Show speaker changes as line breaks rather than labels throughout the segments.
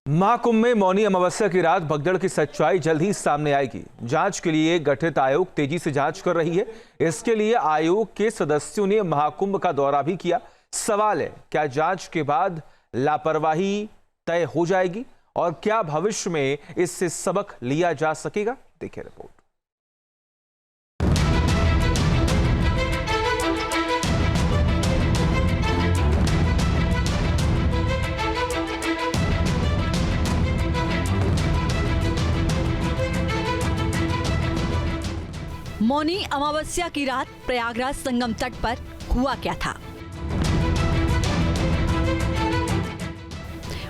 महाकुंभ में मौनी अमावस्या की रात भगदड़ की सच्चाई जल्द ही सामने आएगी। जांच के लिए गठित आयोग तेजी से जांच कर रही है। इसके लिए आयोग के सदस्यों ने महाकुंभ का दौरा भी किया। सवाल है, क्या जांच के बाद लापरवाही तय हो जाएगी और क्या भविष्य में इससे सबक लिया जा सकेगा? देखिए रिपोर्ट।
मौनी अमावस्या की रात प्रयागराज संगम तट पर हुआ क्या था?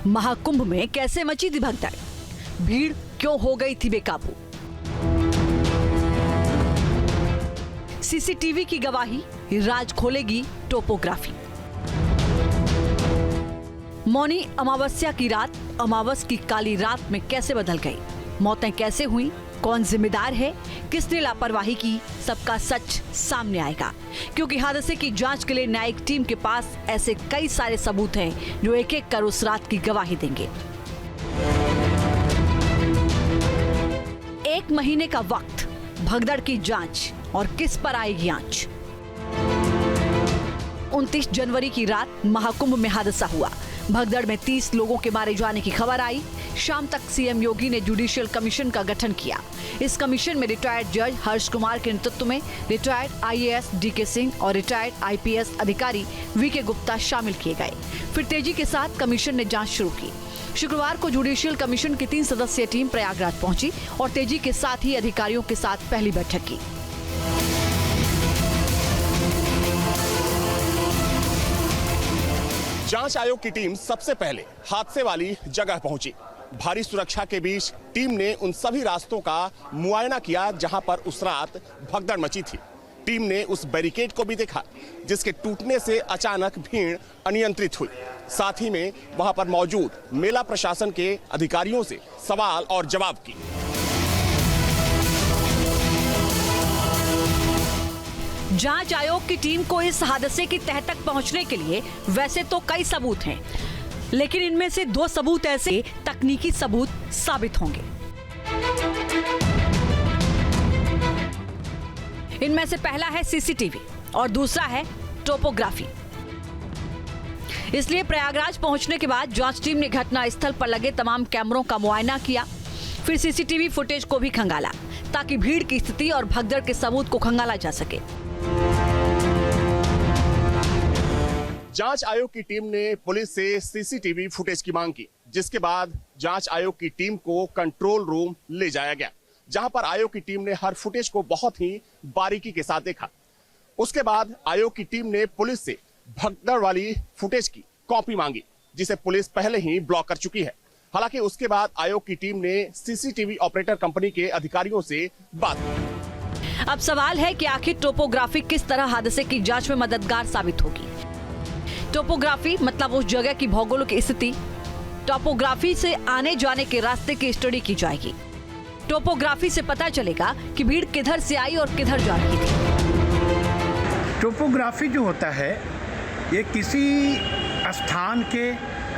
महाकुंभ में कैसे मची थी भगदड़? भीड़ क्यों हो गई थी बेकाबू? सीसीटीवी की गवाही, राज खोलेगी टोपोग्राफी। मौनी अमावस्या की रात अमावस की काली रात में कैसे बदल गई? मौतें कैसे हुई? कौन जिम्मेदार है? किसने लापरवाही की? सबका सच सामने आएगा, क्योंकि हादसे की जांच के लिए न्यायिक टीम के पास ऐसे कई सारे सबूत हैं जो एक एक कर उस रात की गवाही देंगे। 1 महीने का वक्त, भगदड़ की जांच और किस पर आएगी आंच। 29 जनवरी की रात महाकुंभ में हादसा हुआ। भगदड़ में 30 लोगों के मारे जाने की खबर आई। शाम तक सीएम योगी ने जुडिशियल कमीशन का गठन किया। इस कमीशन में रिटायर्ड जज हर्ष कुमार के नेतृत्व में रिटायर्ड आईएएस डीके सिंह और रिटायर्ड आईपीएस अधिकारी वीके गुप्ता शामिल किए गए। फिर तेजी के साथ कमीशन ने जांच शुरू की। शुक्रवार को जुडिशियल कमीशन की 3 सदस्यीय टीम प्रयागराज पहुंची और तेजी के साथ ही अधिकारियों के साथ पहली बैठक की।
जांच आयोग की टीम सबसे पहले हादसे वाली जगह पहुंची। भारी सुरक्षा के बीच टीम ने उन सभी रास्तों का मुआयना किया जहां पर उस रात भगदड़ मची थी। टीम ने उस बैरिकेड को भी देखा जिसके टूटने से अचानक भीड़ अनियंत्रित हुई। साथ ही में वहां पर मौजूद मेला प्रशासन के अधिकारियों से सवाल और जवाब की।
जांच आयोग की टीम को इस हादसे की तह तक पहुंचने के लिए वैसे तो कई सबूत हैं, लेकिन इनमें से 2 सबूत ऐसे तकनीकी सबूत साबित होंगे। इनमें से पहला है सीसीटीवी और दूसरा है टोपोग्राफी। इसलिए प्रयागराज पहुंचने के बाद जांच टीम ने घटना स्थल पर लगे तमाम कैमरों का मुआयना किया। फिर सीसीटीवी फुटेज को भी खंगाला ताकि भीड़ की स्थिति और भगदड़ के सबूत को खंगाला जा सके।
जांच आयोग की टीम ने पुलिस से सीसीटीवी फुटेज की मांग की, जिसके बाद जांच आयोग की टीम को कंट्रोल रूम ले जाया गया, जहां पर आयोग की टीम ने हर फुटेज को बहुत ही बारीकी के साथ देखा। उसके बाद आयोग की टीम ने पुलिस से भगदड़ वाली फुटेज की कॉपी मांगी, जिसे पुलिस पहले ही ब्लॉक कर चुकी है। हालांकि उसके बाद आयोग की टीम ने सीसीटीवी ऑपरेटर कंपनी के अधिकारियों से बात की।
अब सवाल है कि आखिर टोपोग्राफी किस तरह हादसे की जांच में मददगार साबित होगी। टोपोग्राफी मतलब उस जगह की भौगोलिक स्थिति। टोपोग्राफी से आने जाने के रास्ते की स्टडी की जाएगी। टोपोग्राफी से पता चलेगा कि भीड़ किधर से आई और किधर जा रही थी।
टोपोग्राफी जो होता है, ये किसी स्थान के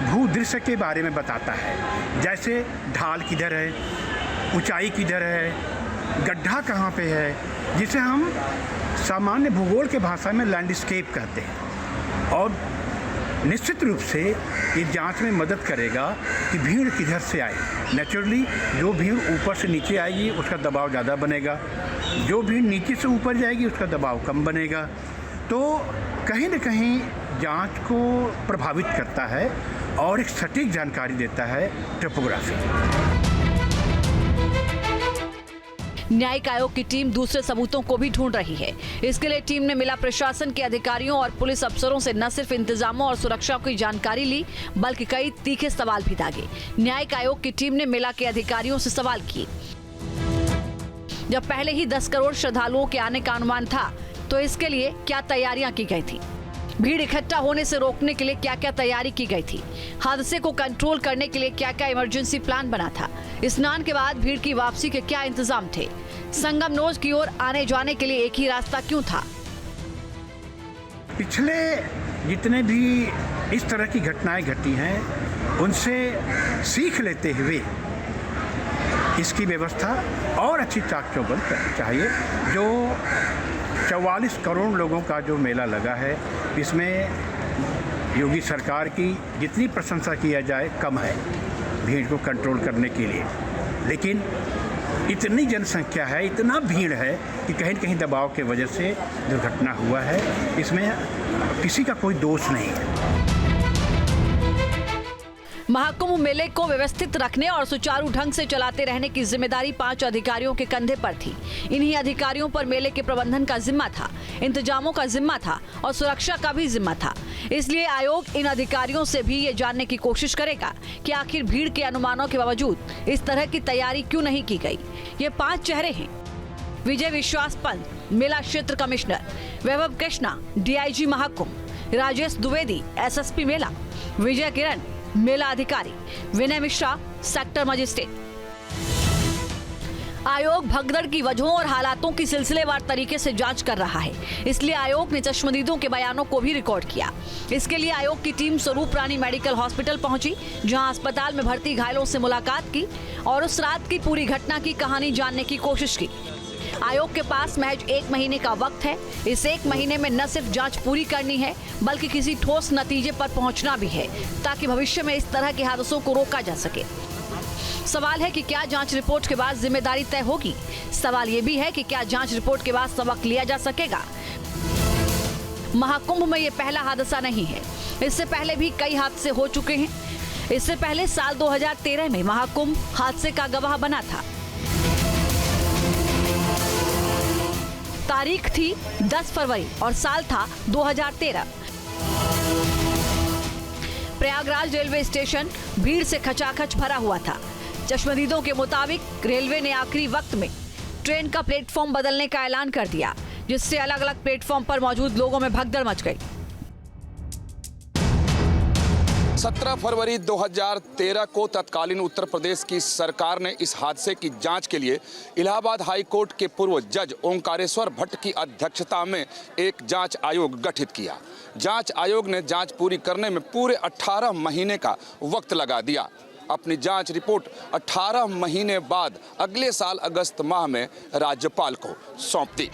भूदृश्य के बारे में बताता है। जैसे ढाल किधर है, ऊंचाई किधर है, गड्ढा कहाँ पे है, जिसे हम सामान्य भूगोल के भाषा में लैंडस्केप कहते हैं। और निश्चित रूप से ये जांच में मदद करेगा कि भीड़ किधर से आई। नेचुरली जो भीड़ ऊपर से नीचे आएगी उसका दबाव ज़्यादा बनेगा, जो भीड़ नीचे से ऊपर जाएगी उसका दबाव कम बनेगा। तो कहीं न कहीं जांच को प्रभावित करता है और एक सटीक जानकारी देता है टोपोग्राफी।
न्यायिक आयोग की टीम दूसरे सबूतों को भी ढूंढ रही है। इसके लिए टीम ने मेला प्रशासन के अधिकारियों और पुलिस अफसरों से न सिर्फ इंतजामों और सुरक्षा की जानकारी ली, बल्कि कई तीखे सवाल भी दागे। न्यायिक आयोग की टीम ने मेला के अधिकारियों से सवाल किए। जब पहले ही 10 करोड़ श्रद्धालुओं के आने का अनुमान था, तो इसके लिए क्या तैयारियां की गई थी? भीड़ इकट्ठा होने से रोकने के लिए क्या क्या तैयारी की गई थी? हादसे को कंट्रोल करने के लिए क्या क्या इमरजेंसी प्लान बना था? स्नान के बाद भीड़ की वापसी के क्या इंतजाम थे? संगम नोज की ओर आने जाने के लिए एक ही रास्ता क्यों था?
पिछले जितने भी इस तरह की घटनाएं घटी हैं उनसे सीख लेते हुए इसकी व्यवस्था और अच्छी चाक चौबंद करनी चाहिए। जो 44 करोड़ लोगों का जो मेला लगा है, इसमें योगी सरकार की जितनी प्रशंसा किया जाए कम है भीड़ को कंट्रोल करने के लिए। लेकिन इतनी जनसंख्या है, इतना भीड़ है कि कहीं न कहीं दबाव के वजह से दुर्घटना हुआ है। इसमें किसी का कोई दोष नहीं है।
महाकुंभ मेले को व्यवस्थित रखने और सुचारू ढंग से चलाते रहने की जिम्मेदारी 5 अधिकारियों के कंधे पर थी। इन्हीं अधिकारियों पर मेले के प्रबंधन का जिम्मा था, इंतजामों का जिम्मा था और सुरक्षा का भी जिम्मा था। इसलिए आयोग इन अधिकारियों से भी ये जानने की कोशिश करेगा कि आखिर भीड़ के अनुमानों के बावजूद इस तरह की तैयारी क्यों नहीं की गई। ये 5 चेहरे हैं: विजय विश्वास पंत, मेला क्षेत्र कमिश्नर; वैभव कृष्णा, डीआईजी महाकुंभ; राजेश द्विवेदी, एसएसपी मेला; विजय किरण, मेला अधिकारी; विनय मिश्रा, सेक्टर मजिस्ट्रेट। आयोग भगदड़ की वजहों और हालातों की सिलसिलेवार तरीके से जांच कर रहा है। इसलिए आयोग ने चश्मदीदों के बयानों को भी रिकॉर्ड किया। इसके लिए आयोग की टीम स्वरूप रानी मेडिकल हॉस्पिटल पहुंची, जहां अस्पताल में भर्ती घायलों से मुलाकात की और उस रात की पूरी घटना की कहानी जानने की कोशिश की। आयोग के पास महज 1 महीने का वक्त है। इस 1 महीने में न सिर्फ जांच पूरी करनी है, बल्कि किसी ठोस नतीजे पर पहुंचना भी है, ताकि भविष्य में इस तरह के हादसों को रोका जा सके। सवाल है कि क्या जांच रिपोर्ट के बाद जिम्मेदारी तय होगी? सवाल ये भी है कि क्या जांच रिपोर्ट के बाद सबक लिया जा सकेगा? महाकुंभ में ये पहला हादसा नहीं है। इससे पहले भी कई हादसे हो चुके हैं। इससे पहले साल 2013 में महाकुंभ हादसे का गवाह बना था। तारीख थी 10 फरवरी और साल था 2013। प्रयागराज रेलवे स्टेशन भीड़ से खचाखच भरा हुआ था। चश्मदीदों के मुताबिक रेलवे ने आखिरी वक्त में ट्रेन का प्लेटफॉर्म बदलने का ऐलान कर दिया, जिससे अलग अलग प्लेटफॉर्म पर मौजूद लोगों में भगदड़ मच गई।
17 फरवरी 2013 को तत्कालीन उत्तर प्रदेश की सरकार ने इस हादसे की जांच के लिए इलाहाबाद हाई कोर्ट के पूर्व जज ओंकारेश्वर भट्ट की अध्यक्षता में एक जांच आयोग गठित किया। जांच आयोग ने जांच पूरी करने में पूरे 18 महीने का वक्त लगा दिया। अपनी जांच रिपोर्ट 18 महीने बाद अगले साल अगस्त माह में राज्यपाल को सौंप दी।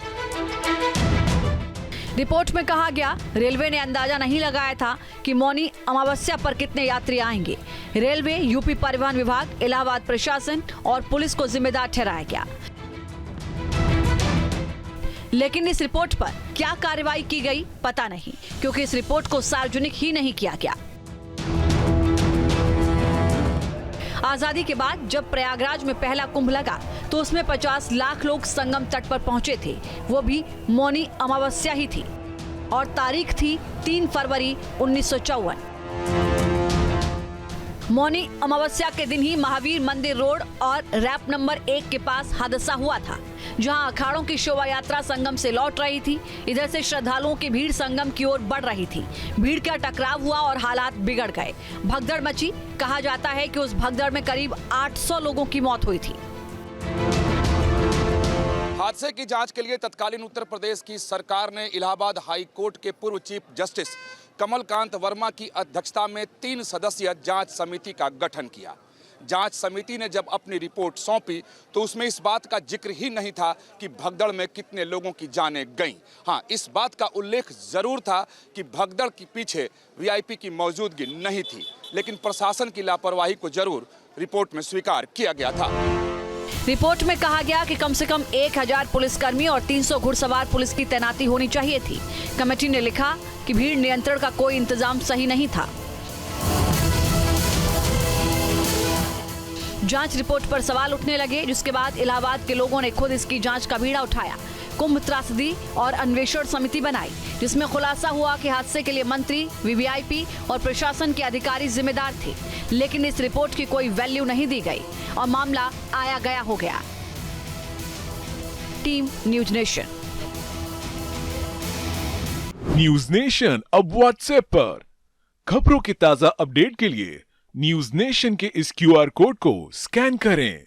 रिपोर्ट में कहा गया, रेलवे ने अंदाजा नहीं लगाया था कि मौनी अमावस्या पर कितने यात्री आएंगे। रेलवे, यूपी परिवहन विभाग, इलाहाबाद प्रशासन और पुलिस को जिम्मेदार ठहराया गया। लेकिन इस रिपोर्ट पर क्या कार्रवाई की गई पता नहीं, क्योंकि इस रिपोर्ट को सार्वजनिक ही नहीं किया गया। आजादी के बाद जब प्रयागराज में पहला कुंभ लगा तो उसमें 50 लाख लोग संगम तट पर पहुंचे थे। वो भी मौनी अमावस्या ही थी और तारीख थी 3 फरवरी 1954। मौनी अमावस्या के दिन ही महावीर मंदिर रोड और रैप नंबर 1 के पास हादसा हुआ था, जहां अखाड़ों की शोभा यात्रा संगम से लौट रही थी। इधर से श्रद्धालुओं की भीड़ संगम की ओर बढ़ रही थी। भीड़ का टकराव हुआ और हालात बिगड़ गए। भगदड़ मची। कहा जाता है कि उस भगदड़ में करीब 800 लोगों की मौत हुई थी।
हादसे की जांच के लिए तत्कालीन उत्तर प्रदेश की सरकार ने इलाहाबाद हाई कोर्ट के पूर्व चीफ जस्टिस कमलकांत वर्मा की अध्यक्षता में 3 सदस्यीय जांच समिति का गठन किया। जांच समिति ने जब अपनी रिपोर्ट सौंपी तो उसमें इस बात का जिक्र ही नहीं था कि भगदड़ में कितने लोगों की जानें गईं। हाँ, इस बात का उल्लेख जरूर था कि भगदड़ के पीछे वीआईपी की मौजूदगी नहीं थी, लेकिन प्रशासन की लापरवाही को जरूर रिपोर्ट में स्वीकार किया गया था।
रिपोर्ट में कहा गया कि कम से कम 1000 पुलिसकर्मी और 300 घुड़सवार पुलिस की तैनाती होनी चाहिए थी। कमेटी ने लिखा कि भीड़ नियंत्रण का कोई इंतजाम सही नहीं था। जांच रिपोर्ट पर सवाल उठने लगे, जिसके बाद इलाहाबाद के लोगों ने खुद इसकी जांच का बीड़ा उठाया। कुंभ त्रासदी और अन्वेषण समिति बनाई, जिसमें खुलासा हुआ कि हादसे के लिए मंत्री, वीवीआईपी और प्रशासन के अधिकारी जिम्मेदार थे। लेकिन इस रिपोर्ट की कोई वैल्यू नहीं दी गई और मामला आया गया हो गया। Team news nation.
News nation अब व्हाट्सएप पर खबरों की ताजा अपडेट के लिए न्यूज नेशन के इस QR कोड को स्कैन करें।